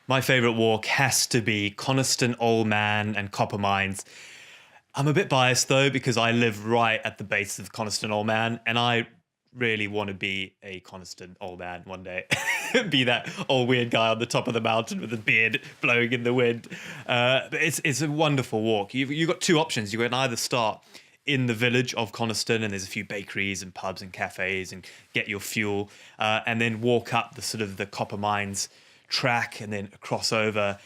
My favourite walk has to be Coniston, Old Man and Copper Mines. I'm a bit biased though because I live right at the base of Coniston Old Man, and I really want to be a Coniston Old Man one day. Be that old weird guy on the top of the mountain with a beard blowing in the wind. But it's a wonderful walk. You've got two options. You can either start in the village of Coniston, and there's a few bakeries and pubs and cafes, and get your fuel, and then walk up the sort of the Copper Mines track, and then cross over,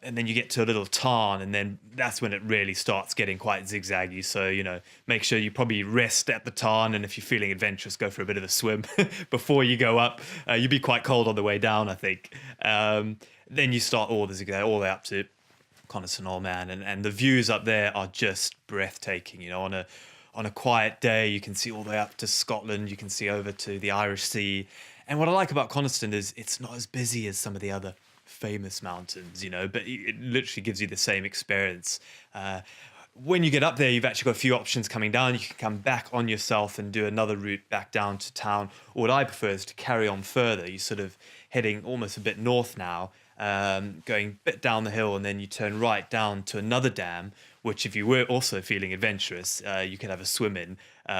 and then you get to a little tarn, and then that's when it really starts getting quite zigzaggy. So, make sure you probably rest at the tarn, and if you're feeling adventurous, go for a bit of a swim before you go up. You'd be quite cold on the way down, I think. Then you start all the zigzag all the way up to Coniston Old Man, and the views up there are just breathtaking. On a quiet day, you can see all the way up to Scotland. You can see over to the Irish Sea. And what I like about Coniston is it's not as busy as some of the other famous mountains, but it literally gives you the same experience. When you get up there, you've actually got a few options coming down. You can come back on yourself and do another route back down to town. Or what I prefer is to carry on further. You're sort of heading almost a bit north now, going a bit down the hill, and then you turn right down to another dam, which if you were also feeling adventurous, you could have a swim in,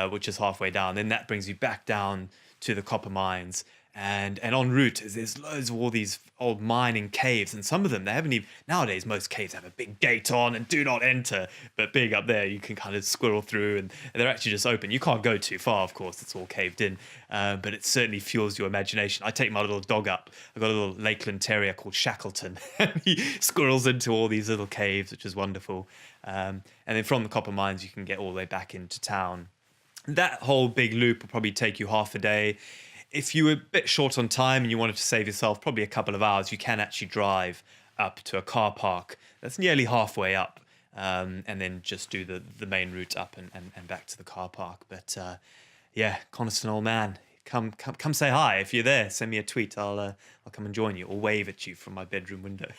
which is halfway down. Then that brings you back down to the Copper Mines. And en route, there's loads of all these old mining caves, and some of them, they haven't even, nowadays most caves have a big gate on and do not enter, but being up there, you can kind of squirrel through, and they're actually just open. You can't go too far, of course, it's all caved in, but it certainly fuels your imagination. I take my little dog up. I've got a little Lakeland Terrier called Shackleton, and he squirrels into all these little caves, which is wonderful. And then from the Copper Mines, you can get all the way back into town. That whole big loop will probably take you half a day. If you were a bit short on time and you wanted to save yourself probably a couple of hours, you can actually drive up to a car park that's nearly halfway up, and then just do the main route up and back to the car park. But yeah, Coniston Old Man, come say hi if you're there. Send me a tweet. I'll come and join you, or wave at you from my bedroom window.